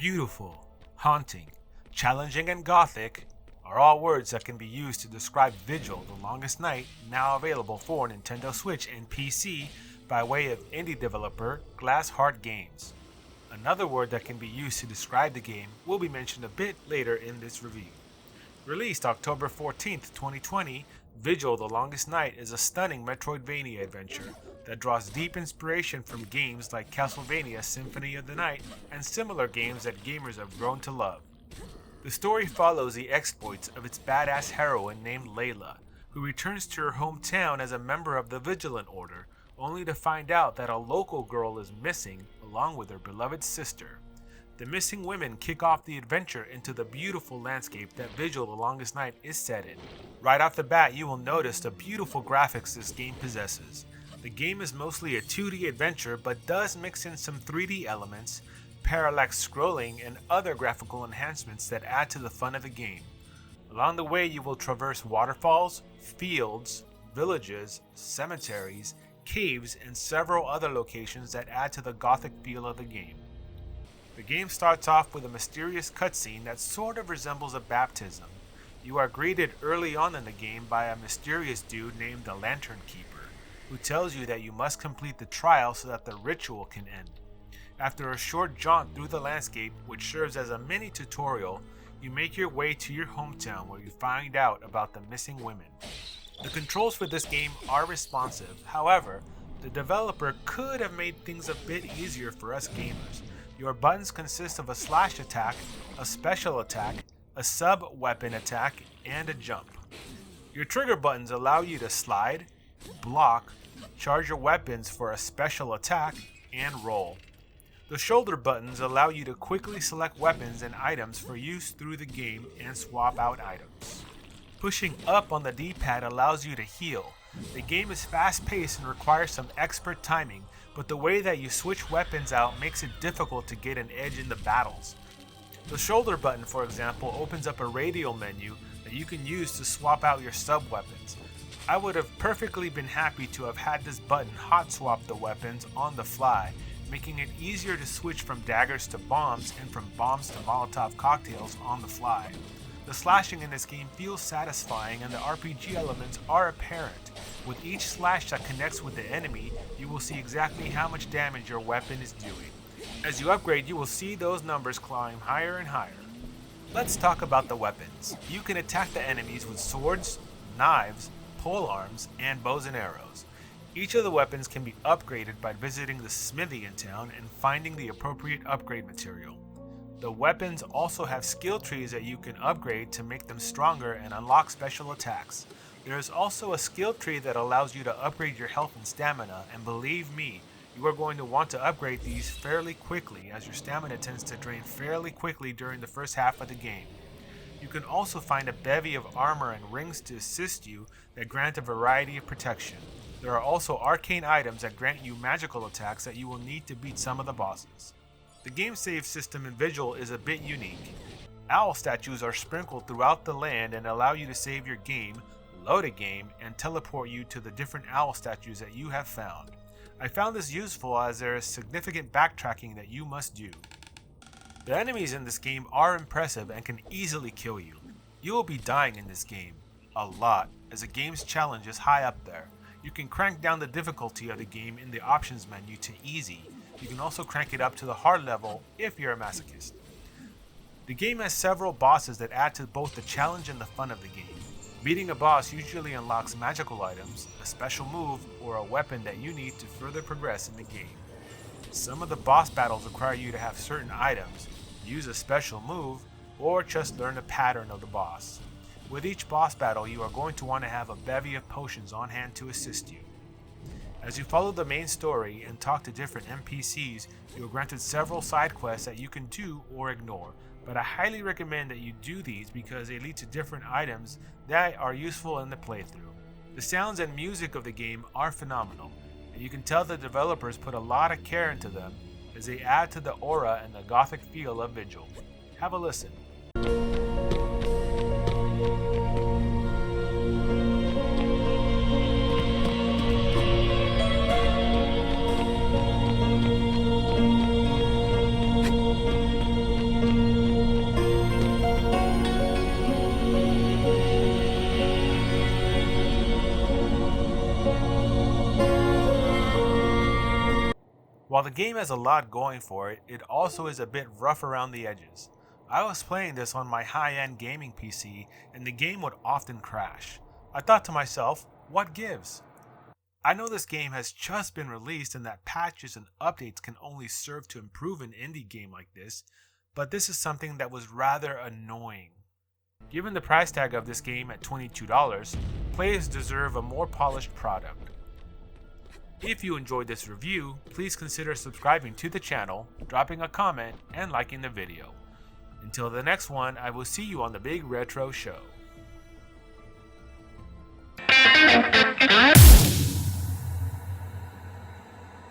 Beautiful, haunting, challenging, and gothic are all words that can be used to describe Vigil: The Longest Night, now available for Nintendo Switch and PC by way of indie developer Glassheart Games. Another word that can be used to describe the game will be mentioned a bit later in this review. Released October 14th, 2020, Vigil: The Longest Night is a stunning Metroidvania adventure that draws deep inspiration from games like Castlevania Symphony of the Night and similar games that gamers have grown to love. The story follows the exploits of its badass heroine named Layla, who returns to her hometown as a member of the Vigilant Order, only to find out that a local girl is missing along with her beloved sister. The missing women kick off the adventure into the beautiful landscape that Vigil: The Longest Night is set in. Right off the bat, you will notice the beautiful graphics this game possesses. The game is mostly a 2D adventure, but does mix in some 3D elements, parallax scrolling, and other graphical enhancements that add to the fun of the game. Along the way, you will traverse waterfalls, fields, villages, cemeteries, caves, and several other locations that add to the gothic feel of the game. The game starts off with a mysterious cutscene that sort of resembles a baptism. You are greeted early on in the game by a mysterious dude named the Lantern Keeper, who tells you that you must complete the trial so that the ritual can end. After a short jaunt through the landscape, which serves as a mini tutorial, you make your way to your hometown where you find out about the missing women. The controls for this game are responsive, however, the developer could have made things a bit easier for us gamers. Your buttons consist of a slash attack, a special attack, a sub-weapon attack, and a jump. Your trigger buttons allow you to slide, block, charge your weapons for a special attack, and roll. The shoulder buttons allow you to quickly select weapons and items for use through the game and swap out items. Pushing up on the D-pad allows you to heal. The game is fast-paced and requires some expert timing, but the way that you switch weapons out makes it difficult to get an edge in the battles. The shoulder button, for example, opens up a radial menu that you can use to swap out your sub-weapons. I would have perfectly been happy to have had this button hot swap the weapons on the fly, making it easier to switch from daggers to bombs and from bombs to Molotov cocktails on the fly. The slashing in this game feels satisfying and the RPG elements are apparent. With each slash that connects with the enemy, you will see exactly how much damage your weapon is doing. As you upgrade, you will see those numbers climb higher and higher. Let's talk about the weapons. You can attack the enemies with swords, knives, polearms, and bows and arrows. Each of the weapons can be upgraded by visiting the smithy in town and finding the appropriate upgrade material. The weapons also have skill trees that you can upgrade to make them stronger and unlock special attacks. There is also a skill tree that allows you to upgrade your health and stamina, and believe me, you are going to want to upgrade these fairly quickly as your stamina tends to drain fairly quickly during the first half of the game. You can also find a bevy of armor and rings to assist you that grant a variety of protection. There are also arcane items that grant you magical attacks that you will need to beat some of the bosses. The game save system in Vigil is a bit unique. Owl statues are sprinkled throughout the land and allow you to save your game, load a game, and teleport you to the different owl statues that you have found. I found this useful as there is significant backtracking that you must do. The enemies in this game are impressive and can easily kill you. You will be dying in this game, a lot, as the game's challenge is high up there. You can crank down the difficulty of the game in the options menu to easy. You can also crank it up to the hard level if you're a masochist. The game has several bosses that add to both the challenge and the fun of the game. Beating a boss usually unlocks magical items, a special move, or a weapon that you need to further progress in the game. Some of the boss battles require you to have certain items, use a special move, or just learn the pattern of the boss. With each boss battle, you are going to want to have a bevy of potions on hand to assist you. As you follow the main story and talk to different NPCs, you are granted several side quests that you can do or ignore, but I highly recommend that you do these because they lead to different items that are useful in the playthrough. The sounds and music of the game are phenomenal, and you can tell the developers put a lot of care into them as they add to the aura and the gothic feel of Vigil. Have a listen. While the game has a lot going for it, it also is a bit rough around the edges. I was playing this on my high-end gaming PC and the game would often crash. I thought to myself, what gives? I know this game has just been released and that patches and updates can only serve to improve an indie game like this, but this is something that was rather annoying. Given the price tag of this game at $22, players deserve a more polished product. If you enjoyed this review, please consider subscribing to the channel, dropping a comment, and liking the video. Until the next one, I will see you on the Big Retro Show.